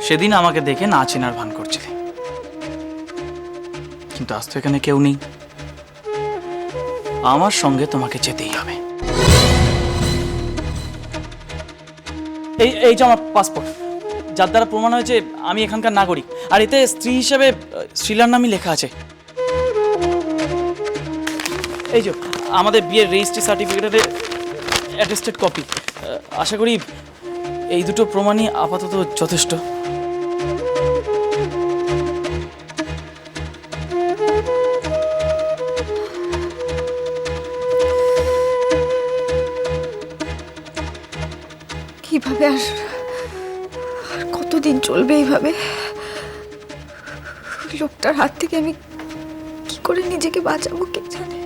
সেদিন আমাকে দেখে না চেনার ভান করছিলে, কিন্তু আজ তো এখানে কেউ নেই। আমার সঙ্গে তোমাকে যেতেই হবে। এই যে আমার পাসপোর্ট, যার দ্বারা প্রমাণ হয়েছে আমি এখানকার নাগরিক, আর এতে স্ত্রী হিসেবে শ্রীলার নামই লেখা আছে। এই যে আমাদের বিয়ের রেজিস্ট্রি সার্টিফিকেটের অ্যাটেস্টেড কপি। আশা করি এই দুটো প্রমাণই আপাতত যথেষ্ট। কিভাবে আর কতদিন চলবে এইভাবে? লোকটার হাত থেকে আমি কি করে নিজেকে বাঁচাবো কে জানে।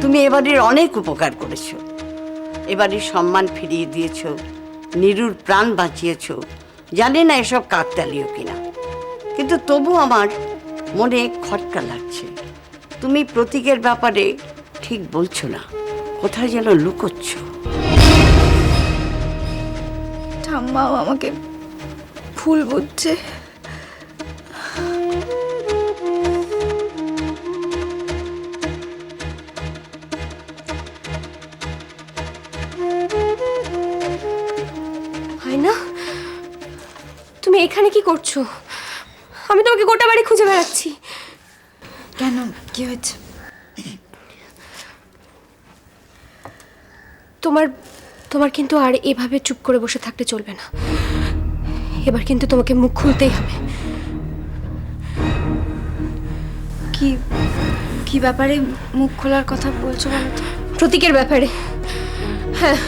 তুমি এবারের অনেক উপকার করেছো, এবারের সম্মান ফিরিয়ে দিয়েছো, নীরুর প্রাণ বাঁচিয়েছো। জানি না এসব কাকতালীয় কিনা, কিন্তু তবু আমার মনে খটকা লাগছে। তুমি প্রতীকের ব্যাপারে ঠিক বলছো না, কোথায় যেন লুকোচ্ছ। ঠাম্মাও আমাকে ভুল বুঝছে। আয়না, তুমি এখানে কি করছো? আমি তোমাকে গোটা বাড়ি খুঁজে বেড়াচ্ছি। কেন, কি হয়েছে? তোমার কিন্তু আর এভাবে চুপ করে বসে থাকতে চলবে না। এবার কিন্তু তোমাকে মুখ খুলতেই হবে। কি কি ব্যাপারে মুখ খোলার কথা বলছো বলো তো? প্রতীকের ব্যাপারে। হ্যাঁ,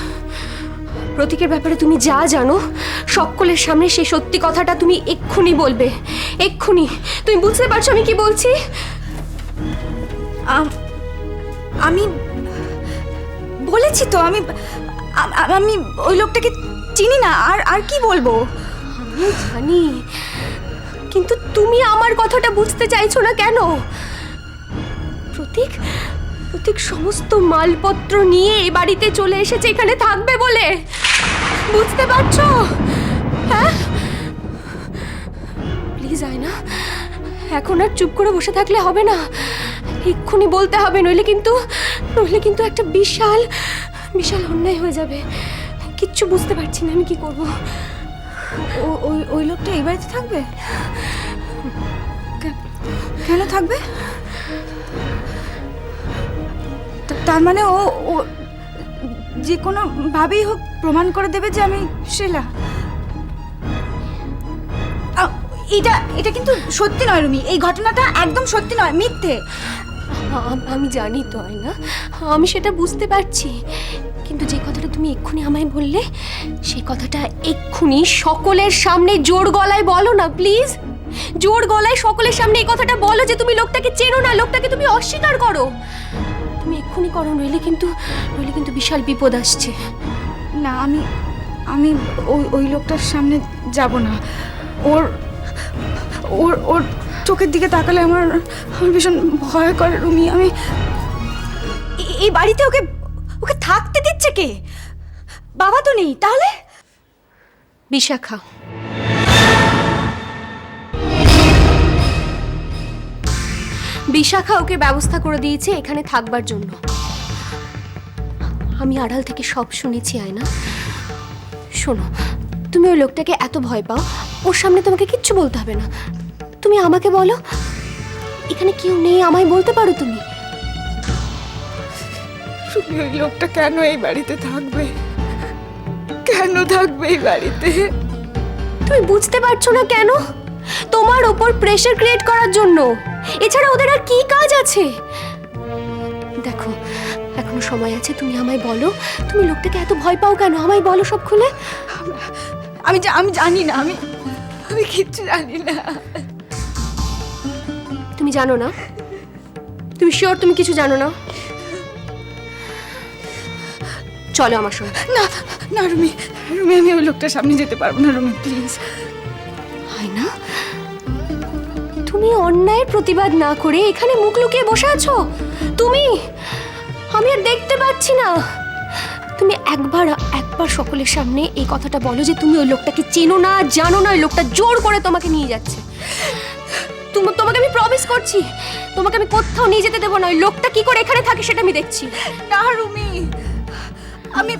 প্রতীকের ব্যাপারে তুমি যা জানো সকলের সামনে সেই সত্যি কথাটা তুমি এক্ষুনি বলবে, এক্ষুনি। তুমি বুঝতে পারছো আমি কি বলছি? আমি বলেছি তো, আমি আমি ওই লোকটাকে চিনি না। আর কি বলবো? আমি জানি, কিন্তু তুমি আমার কথাটা বুঝতে চাইছো না কেন? প্রতীক সমস্ত মালপত্র নিয়ে এই বাড়িতে চলে এসেছে এখানে থাকবে বলে। বুঝতে পারছো? হ্যাঁ, প্লিজ আয়না, এখন আর চুপ করে বসে থাকলে হবে না। এক্ষুনি বলতে হবে, নইলে কিন্তু একটা বিশাল অন্যায় হয়ে যাবে। কিচ্ছু বুঝতে পারছি না আমি কি করব। ওই লোকটা এই বাড়িতে থাকবে? কেন থাকবে? তার মানে ও যে কোনো ভাবেই হোক প্রমাণ করে দেবে যে আমি শিলা। এটা কিন্তু সত্যি নয় রুমি, এই ঘটনাটা একদম সত্যি নয়, মিথ্যে। আমি জানি তো আয়না, আমি সেটা বুঝতে পারছি, কিন্তু যে কথাটা তুমি এক্ষুনি আমায় বললে সেই কথাটা এক্ষুনি সকলের সামনে জোর গলায় বলো না প্লিজ। জোর গলায় সকলের সামনে এই কথাটা বলো যে তুমি লোকটাকে চেনো না, লোকটাকে তুমি অস্বীকার করো। তুমি এক্ষুনি করো, নইলে কিন্তু বিশাল বিপদ আসছে। না, আমি ওই লোকটার সামনে যাব না। ওর ওর ওর চোখের দিকে তাকালে আমার ভীষণ ভয় করে রুমি। আমি এই বাড়িতে ওকে থাকতে দিচ্ছে কে? বাবা তো নেই, তাহলে? বিশাখা। বিশাখা ওকে ব্যবস্থা করে দিয়েছে এখানে থাকবার জন্য। আমি আড়াল থেকে সব শুনেছি আয়না। শোনো, তুমি ওই লোকটাকে এত ভয় পাও, ওর সামনে তোমাকে কিচ্ছু বলতে হবে না। তুমি আমাকে বলো, এখানে কেউ নেই, আমায় বলতে পারো তুমি। ওই লোকটা কেন এই বাড়িতে থাকবে? কেন থাকবে এই বাড়িতে? তুমি বুঝতে পারছো না কেন? তোমার ওপর প্রেশার ক্রিয়েট করার জন্য। এছাড়া ওদের আর কি কাজ আছে? দেখো, এখনো সময় আছে, তুমি আমায় বলো, তুমি লোকটাকে এত ভয় পাও কেন? আমায় বলো সব খুলে। আমি জানি না, আমি কিচ্ছু জানি না। তুমি জানো না? তুমি শিওর তুমি কিছু জানো না? চলো আমার সঙ্গে। না না রুমি, আমি ওই লোকটার সামনে যেতে পারবো না রুমি, প্লিজ। হয় না, তুমি অন্যায়ের প্রতিবাদ না করে এখানে মুখ লুকিয়ে বসে আছো। আমি আর দেখতে পাচ্ছি না। তুমি একবার একবার সকলের সামনে এই কথাটা বলো যে তুমি ওই লোকটাকে চেনো না, জানো না, ওই লোকটা জোর করে তোমাকে নিয়ে যাচ্ছে। তোমাকে আমি প্রমিস করছি, তোমাকে আমি কোথাও নিয়ে যেতে দেবো না। ওই লোকটা কি করে এখানে থাকে সেটা আমি দেখছি। না রুমি, আমি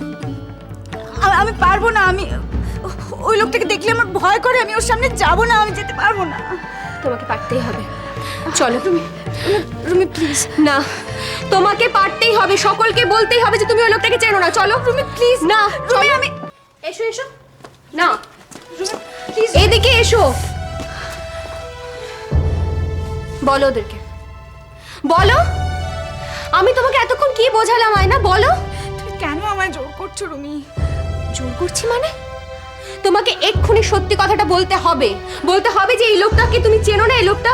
আমি পারবো না। আমি ওই লোকটাকে দেখলে আমার ভয় করে, আমি ওর সামনে যাব না, আমি যেতে পারবো না। তোমাকে পারতেই হবে। চলো রুমি, রুমি প্লিজ। না, তোমাকে পারতেই হবে, সকলকে বলতেই হবে যে তুমি ওই লোকটাকে চেনো না। চলো রুমি প্লিজ। না রুমি, আমি এসো এসো। না রুমি প্লিজ, এদিকে এসো। বলো ওদেরকে, বলো। আমি তোমাকে এতক্ষণ কি বোঝালাম আয়না, বলো। তুমি কেন আমায় জোর করছো রুমি? জোর করছি মানে? তোমাকে এক্ষুনি সত্যি কথাটা বলতে হবে। বলতে হবে যে এই লোকটাকে তুমি চেনো না, এই লোকটা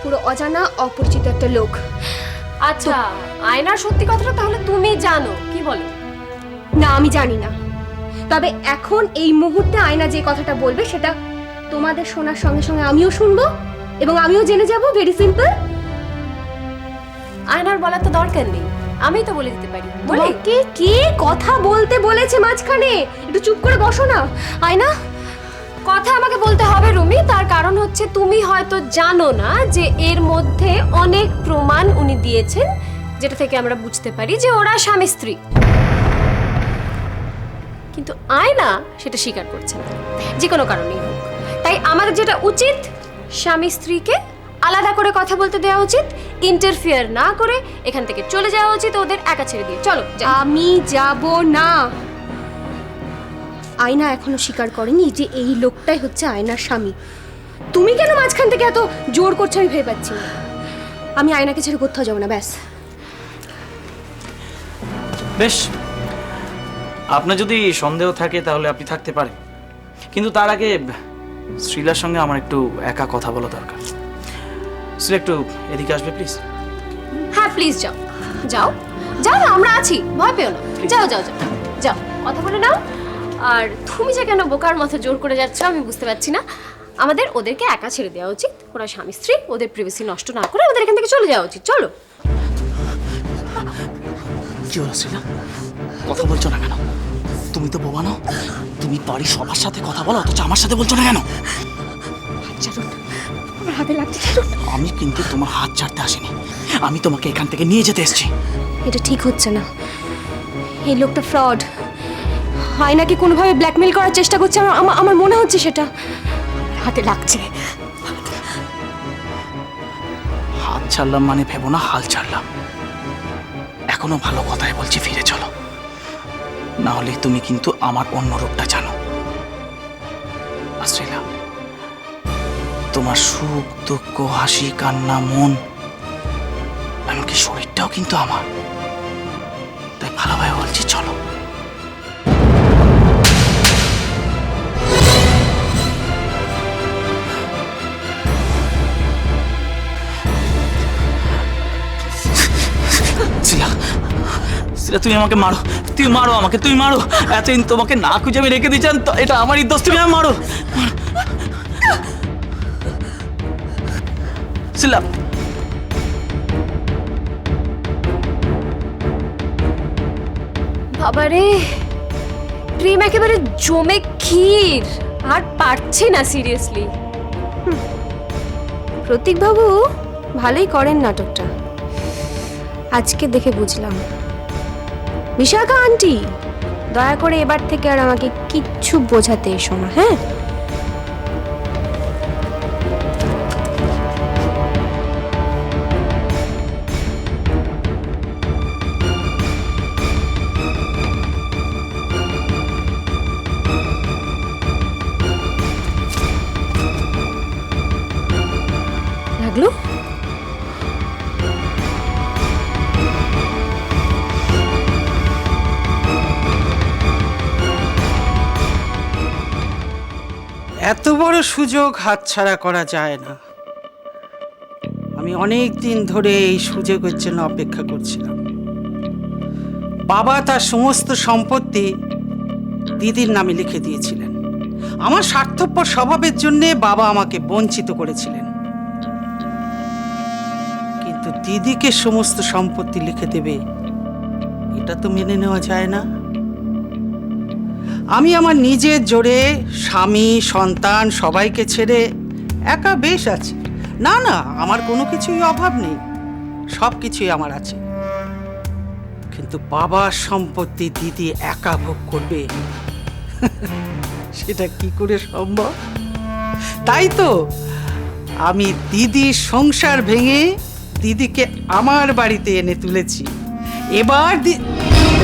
পুরো অজানা অপরিচিত একটা লোক। আচ্ছা, আয়নার সত্যি কথাটা তাহলে তুমি জানো, কি বলো? না, আমি জানি না। তবে এখন এই মুহূর্তে আয়না যে কথাটা বলবে সেটা তোমাদের শোনার সঙ্গে সঙ্গে আমিও শুনবো এবং আমিও জেনে যাব। Very simple. আয়নার বলার তো দরকার নেই, আমিই তো বলে দিতে পারি। বলে তোমাকে কে কথা বলতে বলেছে মাঝখানে? একটু চুপ করে বসো না। আয়না, কথা আমাকে বলতে হবে রুমি, তার কারণ হচ্ছে তুমি হয়তো জানো না যে এর মধ্যে অনেক প্রমাণ উনি দিয়েছেন, যেটা থেকে আমরা বুঝতে পারি যে ওরা স্বামী স্ত্রী। কিন্তু আয়না সেটা স্বীকার করছে না, যে কোনো কারণেই হোক। তাই আমাদের যেটা উচিত, স্বামী স্ত্রীকে আলাদা করে কথা বলতে দেওয়া উচিত, ইন্টারফিয়ার না করে এখান থেকে চলে যাওয়া উচিত, ওদের একা ছেড়ে দিয়ে। চলো যাই। আমি যাব না। আয়না এখনো স্বীকার করেনি যে এই লোকটাই হচ্ছে আয়নার স্বামী। তুমি কেন মাঝখান থেকে এত জোর করছো আমি ভেবে পাচ্ছি না। আমি আয়নাকে ছেড়ে কোথাও যাবো না, ব্যাস। বেশ, আপনার যদি সন্দেহ থাকে তাহলে আপনি থাকতে পারেন, কিন্তু তার আগে শ্রীলার সঙ্গে আমার একটু একা কথা বলা দরকার। শ্রীলা, একটু এদিকে আসবে প্লিজ? হ্যাঁ প্লিজ যাও, যাও যাও না, আমরা আছি, ভয় পেও না। যাও যাও যাও যাও, কথা বলে নাও। আর তুমি যে কেন বোকার মতো জোর করে যাচ্ছ আমি বুঝতে পারছি না। আমাদের ওদেরকে একা ছেড়ে দেওয়া উচিত, ওরা স্বামী স্ত্রী, ওদের প্রিভেসি নষ্ট না করে আমাদের এখান থেকে চলে যাওয়া উচিত। চলো। কি হলো শ্রীলা, কথা বলছো না কেন? তুমি তো বোবা নও, তুমি বাড়ির সবার সাথে কথা বলো, অথচ আমার সাথে বলছো না কেন? আমার হাতে লাগছে। আমি কিন্তু তোমার হাত ছাড়তে আসিনি, আমি তোমাকে এখান থেকে নিয়ে যেতে এসেছি। এটা ঠিক হচ্ছে না। এই লোকটা ফ্রড। আয়নাকে কোনোভাবে ব্ল্যাকমেল করার চেষ্টা করছে, আমার মনে হচ্ছে সেটা। হাতে লাগছে। হাত ছাড়লাম মানে ভেবো না হাল ছাড়লাম। এখনো ভালো কথাই বলছি, ফিরে চলো, না হলে তুমি কিন্তু আমার অন্য রূপটা জানো। শ্রীলা, তোমার সুখ দুঃখ হাসি কান্না মন এমনকি শরীরটাও কিন্তু আমার। তাই ভালোভাবে বলছি, চলো। শ্রীলা, শ্রীলা, তুমি আমাকে মারো, তুমি মারো আমাকে, তুমি মারো। এতদিন তোমাকে না খুঁজে আমি রেখে দিয়েছিলাম, তো এটা আমারই দোষ, তুমি আমাকে মারো। শ্রীলা, বাবারে, প্রেম একেবারে জমে ক্ষীর, আর পারছি না সিরিয়াসলি। প্রতীকবাবু ভালোই করেন নাটকটা, আজকে দেখে বুঝলাম। বিশাখা আন্টি, দয়া করে এবার থেকে আর আমাকে কিচ্ছু বোঝাতে এসো না, হ্যাঁ? লাগলো? এত বড় সুযোগ হাতছাড়া করা যায় না। আমি অনেক দিন ধরে এই সুযোগের জন্য অপেক্ষা করছিলাম। বাবা তার সমস্ত সম্পত্তি দিদির নামে লিখে দিয়েছিলেন। আমার স্বার্থপর স্বভাবের জন্যে বাবা আমাকে বঞ্চিত করেছিলেন, কিন্তু দিদিকে সমস্ত সম্পত্তি লিখে দেবে এটা তো মেনে নেওয়া যায় না। আমি আমার নিজের জোরে স্বামী সন্তান সবাইকে ছেড়ে একা বেশ আছি। না না, আমার কোনো কিছুই অভাব নেই, সব কিছুই আমার আছে। কিন্তু বাবার সম্পত্তি দিদি একা ভোগ করবে সেটা কি করে সম্ভব? তাই তো আমি দিদির সংসার ভেঙে দিদিকে আমার বাড়িতে এনে তুলেছি। এবার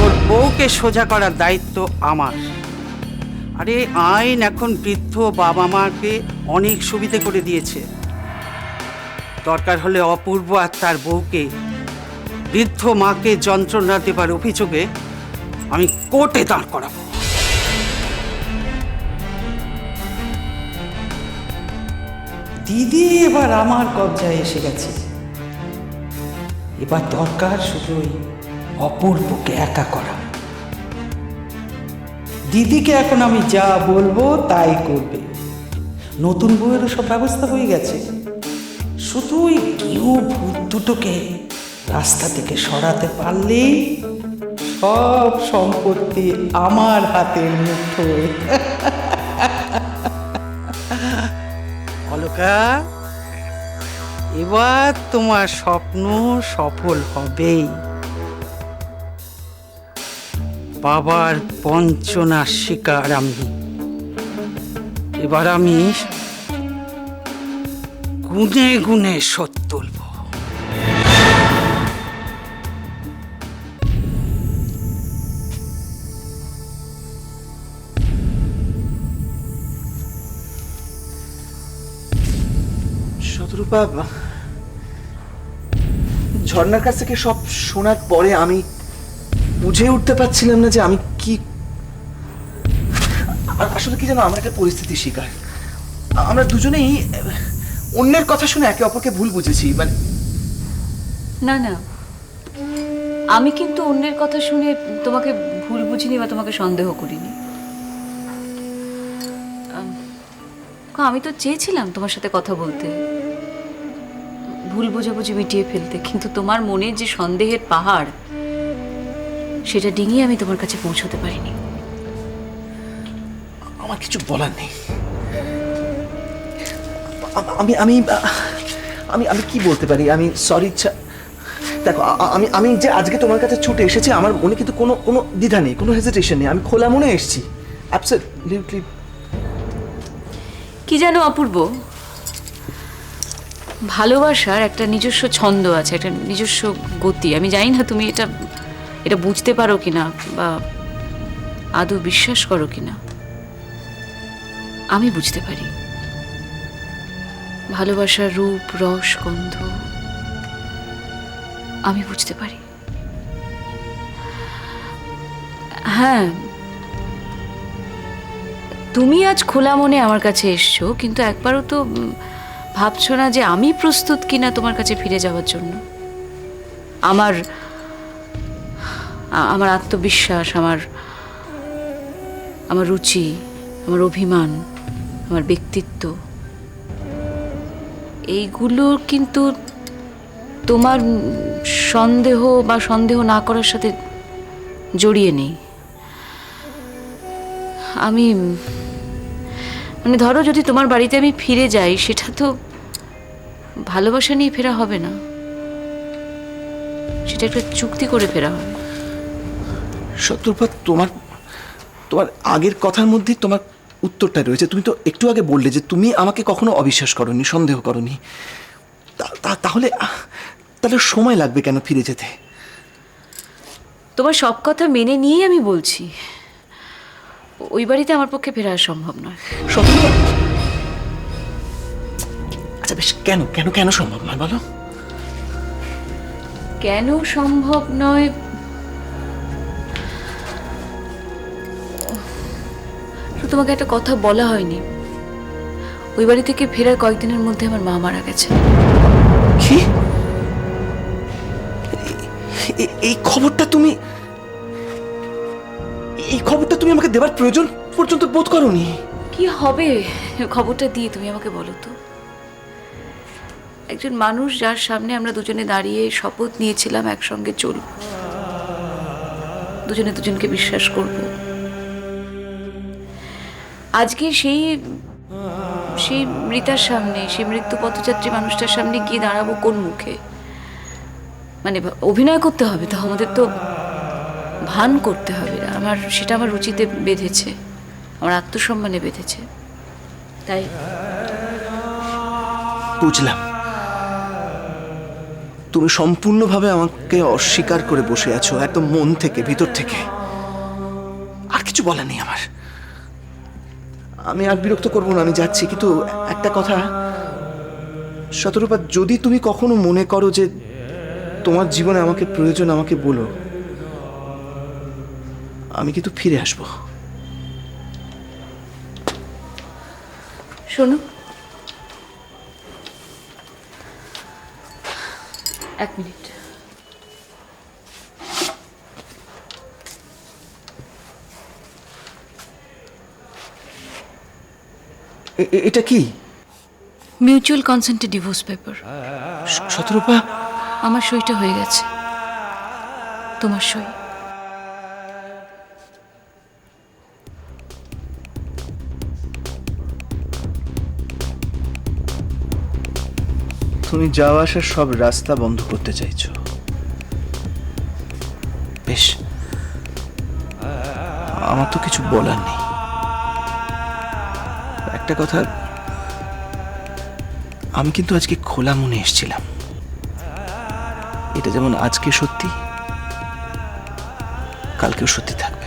ওর বউকে সোজা করার দায়িত্ব আমার। আরে আইন এখন বৃদ্ধ বাবা মাকে অনেক সুবিধে করে দিয়েছে। দরকার হলে অপূর্ব আর তার বউকে, বৃদ্ধ মাকে যন্ত্রণা দেবার অভিযোগে আমি কোর্টে দাঁড় করাবো। দিদি এবার আমার কবজায় এসে গেছে। এবার দরকার শুধু ওই অপূর্বকে একা করা। দিদিকে এখন আমি যা বলবো তাই করবে। নতুন বউয়েরও সব ব্যবস্থা হয়ে গেছে, শুধু ওই কেউ ভূত দুটোকে রাস্তা থেকে সরাতে পারলেই সব সম্পত্তি আমার হাতের মুঠোয়। অলকা, এবার তোমার স্বপ্ন সফল হবেই। বাবার বঞ্চনার শিকার আমি। এবার আমি গুনে গুনে শোধ তুলব। শতরূপা, ঝর্ণার কাছ থেকে সব শোনার পরে আমি বুঝে উঠতে পারছিলাম না যে আমি কি আসলে কি জানো, আমরা একটা পরিস্থিতির শিকার। আমরা দুজনেই অন্যের কথা শুনে একে অপরকে ভুল বুঝেছি। মানে না না, আমি কিন্তু অন্যের কথা শুনে তোমাকে ভুল বুঝিনি বা তোমাকে সন্দেহ করিনি। আমি তো চেয়েছিলাম তোমার সাথে কথা বলতে, ভুল বোঝাবুঝি মিটিয়ে ফেলতে, কিন্তু তোমার মনে যে সন্দেহের পাহাড়, সেটা ডিঙিয়ে আমি তোমার কাছে পৌঁছতে পারিনি। আমার কিছু বলার নেই। আমি আমি আমি আমি কি বলতে পারি? আমি সরি। ইচ্ছা দেখো, আমি যে আজকে তোমার কাছে ছুটে এসেছি, আমার মনে কিন্তু কোনো দ্বিধা নেই, কোনো হেজিটেশন নেই। আমি খোলা মনে এসেছি, অ্যাবসলিউটলি। কি জানো অপূর্ব, ভালোবাসার একটা নিজস্ব ছন্দ আছে, একটা নিজস্ব গতি। আমি জানি না তুমি এটা বুঝতে পারো কিনা বা আদৌ বিশ্বাস করো কিনা। আমি বুঝতে পারি ভালোবাসার রূপ, রস, গন্ধ আমি বুঝতে পারি। হ্যাঁ, তুমি আজ খোলা মনে আমার কাছে এসছো, কিন্তু একবারও তো ভাবছো না যে আমি প্রস্তুত কিনা তোমার কাছে ফিরে যাওয়ার জন্য। আমার আত্মবিশ্বাস, আমার রুচি, আমার অভিমান, আমার ব্যক্তিত্ব, এইগুলো কিন্তু তোমার সন্দেহ বা সন্দেহ না করার সাথে জড়িয়ে নেই। আমি মানে ধরো, যদি তোমার বাড়িতে আমি ফিরে যাই, সেটা তো ভালোবাসা নিয়ে ফেরা হবে না, সেটা একটা চুক্তি করে ফেরা হবে। শতরূপা, তোমার আগের কথার মধ্যে তোমার উত্তরটা রয়েছে। তুমি তো একটু আগে বললে যে তুমি আমাকে কখনো অবিশ্বাস করনি, সন্দেহ করনি। তাহলে সময় লাগবে কেন ফিরে যেতে? তোমার সব কথা মেনে নিয়েই আমি বলছি, ওই বাড়িতে আমার পক্ষে ফেরা সম্ভব নয়। শতরূপা, আচ্ছা বেশ, কেন কেন কেন সম্ভব নয় বলো? কেন সম্ভব নয়? তোমাকে একটা কথা বলা হয়নি, ওই বাড়ি থেকে ফেরার কয়েকদিনের মধ্যে আমার মা মারা গেছে। কি? এই খবরটা তুমি আমাকে দেবার প্রয়োজন পর্যন্ত বোধ করোনি? কি হবে খবরটা দিয়ে, তুমি আমাকে বলো তো। একজন মানুষ যার সামনে আমরা দুজনে দাঁড়িয়ে শপথ নিয়েছিলাম একসঙ্গে চলব, দুজনে দুজনকে বিশ্বাস করব, আজকে সেই সেই মৃতার সামনে, সেই মৃত্যু পথযাত্রী মানুষটার সামনে গিয়ে দাঁড়াবো কোন মুখে? মানে অভিনয় করতে হবে তো, আমাদের তো ভান করতে হবে। সেটা আমার রুচিতে বেঁধেছে, আমার আত্মসম্মানে বেঁধেছে। তাই বুঝলাম, তুমি সম্পূর্ণভাবে আমাকে অস্বীকার করে বসে আছো, একদম মন থেকে, ভিতর থেকে। আর কিছু বলার নেই আমার। আমি আর বিরক্ত করবো না, আমি যাচ্ছি। কিন্তু একটা কথা, শতরূপা, যদি তুমি কখনো মনে করো যে তোমার জীবনে আমাকে প্রয়োজন, আমাকে বলো, আমি কিন্তু ফিরে আসবো। শোনো, এক মিনিট। এটা কি? মিউচুয়াল কনসেন্টে ডিভোর্স পেপার। শতরূপা, আমার সইটা হয়ে গেছে, তোমার সই। তুমি যাওয়া আসার সব রাস্তা বন্ধ করতে চাইছো? বেশ, আমার তো কিছু বলার নেই। একটা কথা, আমি কিন্তু আজকে খোলা মনে এসেছিলাম। এটা যেমন আজকে সত্যি, কালকেও সত্যি থাকবে।